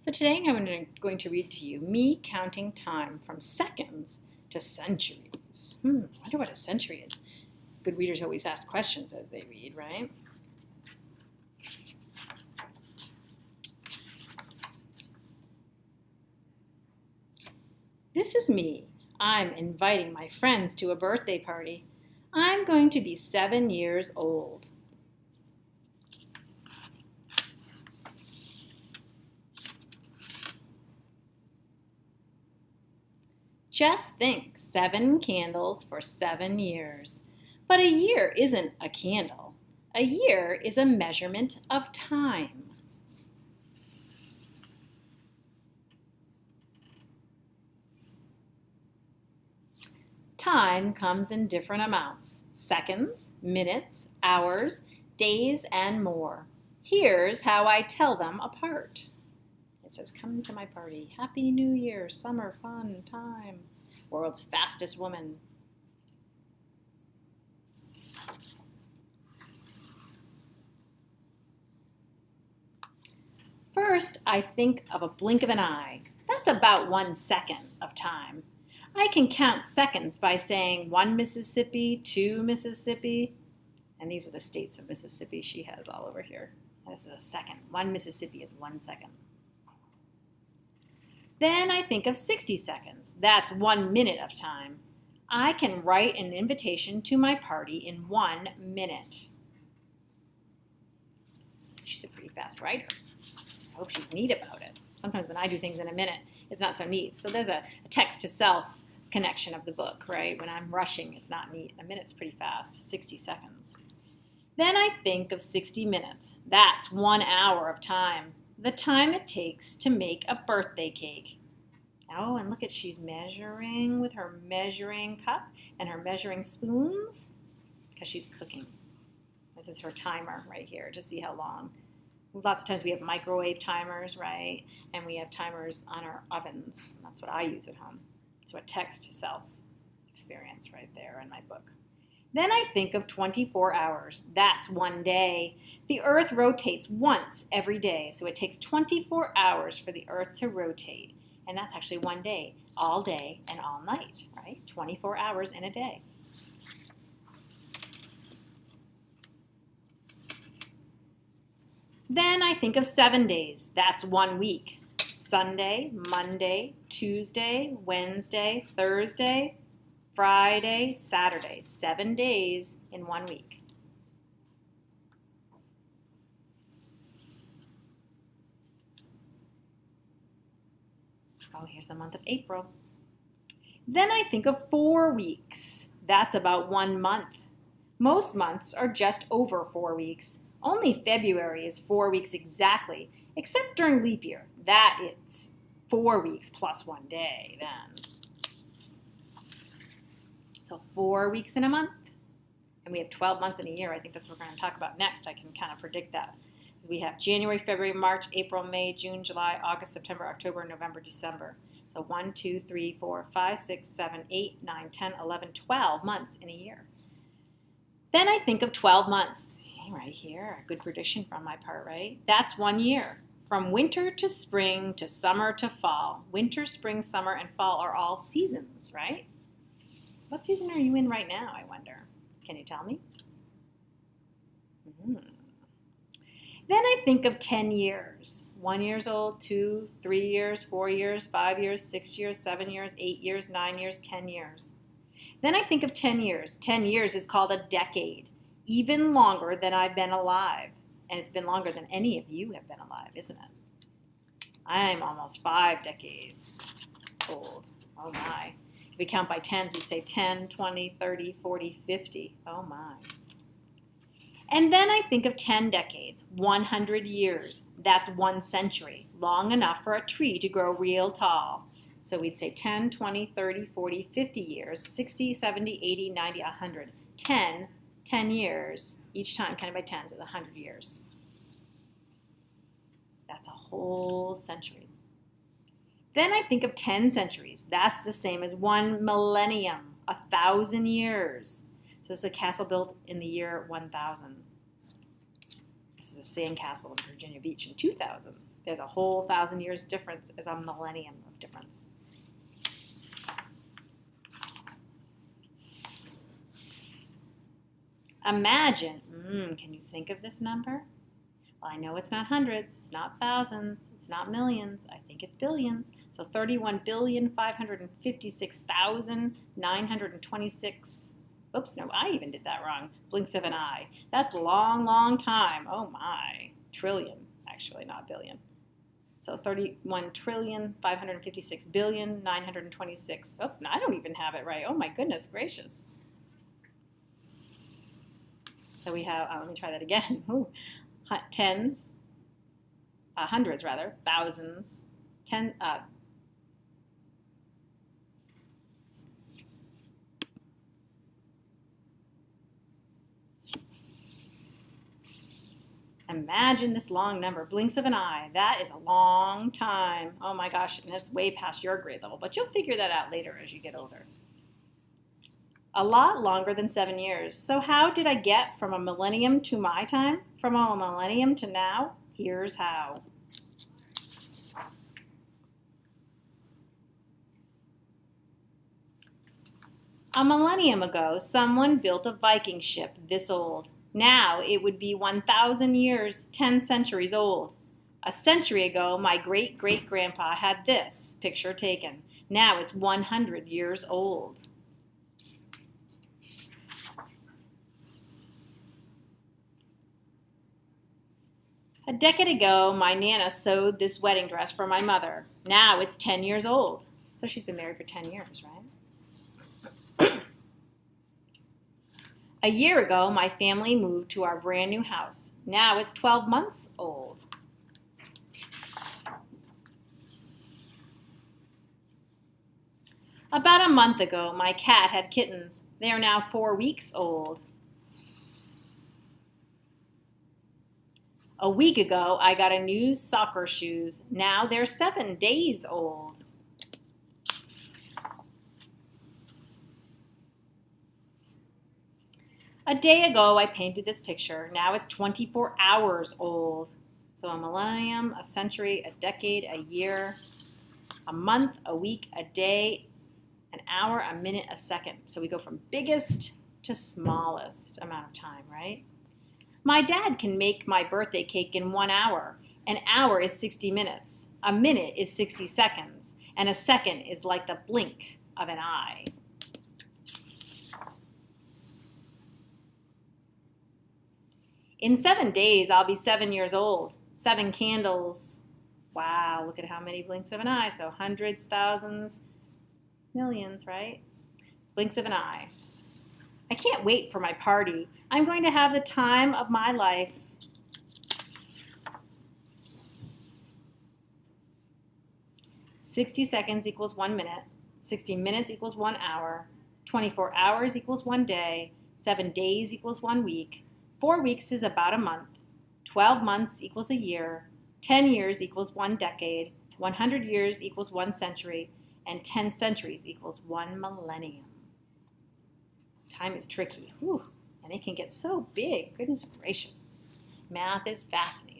So today I'm going to read to you Me Counting Time from Seconds to Centuries. I wonder what a century is. Good readers always ask questions as they read, right? This is me. I'm inviting my friends to a birthday party. I'm going to be 7 years old. Just think, 7 candles for 7 years. But a year isn't a candle. A year is a measurement of time. Time comes in different amounts: seconds, minutes, hours, days, and more. Here's how I tell them apart. It says, come to my party. Happy New Year, summer fun time. World's fastest woman. First, I think of a blink of an eye. That's about 1 second of time. I can count seconds by saying 1 Mississippi, 2 Mississippi, and these are the states of Mississippi she has all over here. This is a second. 1 Mississippi is 1 second. Then I think of 60 seconds. That's 1 minute of time. I can write an invitation to my party in 1 minute. She's a pretty fast writer. I hope she's neat about it. Sometimes when I do things in a minute, it's not so neat. So there's a text-to-self connection of the book, right? When I'm rushing, it's not neat. A minute's pretty fast, 60 seconds. Then I think of 60 minutes. That's 1 hour of time. The time it takes to make a birthday cake. Oh, and look at, she's measuring with her measuring cup and her measuring spoons because she's cooking. This is her timer right here to see how long. Lots of times we have microwave timers, right? And we have timers on our ovens. That's what I use at home. So a text-to-self experience right there in my book. Then I think of 24 hours. That's 1 day. The Earth rotates once every day, so it takes 24 hours for the Earth to rotate. And that's actually 1 day all and all night, right? 24 hours in a day. Then I think of 7 days. That's 1 week. Sunday, Monday, Tuesday, Wednesday, Thursday, Friday, Saturday. 7 days in 1 week. Oh, here's the month of April. Then I think of 4 weeks. That's about 1 month. Most months are just over 4 weeks. Only February is 4 weeks exactly, except during leap year. That it's 4 weeks plus 1 day then. So 4 weeks in a month, and we have 12 months in a year. I think that's what we're going to talk about next. I can kind of predict that. We have January, February, March, April, May, June, July, August, September, October, November, December. So 1, 2, 3, 4, 5, 6, 7, 8, 9, 10, 11, 12 months in a year. Then I think of 12 months. Right here, a good prediction from my part, right? That's 1 year. From winter to spring to summer to fall. Winter, spring, summer, and fall are all seasons, right? What season are you in right now, I wonder? Can you tell me? Then I think of 10 years. 1 year old, 2, 3 years, 4 years, 5 years, 6 years, 7 years, 8 years, 9 years, 10 years. Then I think of 10 years. 10 years is called a decade. Even longer than I've been alive. And it's been longer than any of you have been alive, isn't it? I'm almost 5 decades old. Oh my. If we count by tens, we'd say 10, 20, 30, 40, 50. Oh my. And then I think of 10 decades, 100 years. That's 1 century, long enough for a tree to grow real tall. So we'd say 10, 20, 30, 40, 50 years, 60, 70, 80, 90, 100. 10 years, each time counted by tens is 100 years. That's a whole century. Then I think of 10 centuries. That's the same as 1 millennium, 1,000 years. So this is a castle built in the year 1000. This is a sand castle in Virginia Beach in 2000. There's a whole 1,000 years difference as a millennium of difference. Imagine, can you think of this number? Well, I know it's not hundreds, it's not thousands, it's not millions, I think it's billions. So 31,556,926, oops, no, I even did that wrong, blinks of an eye. That's a long, long time, oh my, trillion, actually, not billion. So 31,556,926, oh, I don't even have it right, oh my goodness gracious. So we have, let me try that again. Ooh. Tens, hundreds rather, thousands, imagine this long number, blinks of an eye. That is a long time. Oh my gosh, and it's way past your grade level, but you'll figure that out later as you get older. A lot longer than 7 years. So how did I get from a millennium to my time? From a millennium to now? Here's how. A millennium ago, someone built a Viking ship this old. Now it would be 1,000 years, 10 centuries old. A century ago, my great-great-grandpa had this picture taken. Now it's 100 years old. A decade ago, my Nana sewed this wedding dress for my mother. Now it's 10 years old. So she's been married for 10 years, right? A year ago, my family moved to our brand new house. Now it's 12 months old. About a month ago, my cat had kittens. They are now 4 weeks old. A week ago, I got a new soccer shoes. Now they're 7 days old. A day ago, I painted this picture. Now it's 24 hours old. So a millennium, a century, a decade, a year, a month, a week, a day, an hour, a minute, a second. So we go from biggest to smallest amount of time, right? My dad can make my birthday cake in 1 hour. An hour is 60 minutes. A minute is 60 seconds. And a second is like the blink of an eye. In 7 days, I'll be 7 years old. 7 candles. Wow, look at how many blinks of an eye. So hundreds, thousands, millions, right? Blinks of an eye. I can't wait for my party. I'm going to have the time of my life. "60 seconds equals 1 minute. 60 minutes equals 1 hour. 24 hours equals 1 day. 7 days equals 1 week. 4 weeks is about a month. 12 months equals a year. 10 years equals 1 decade. 100 years equals 1 century. And 10 centuries equals 1 millennium." Time is tricky, and it can get so big. Goodness gracious. Math is fascinating.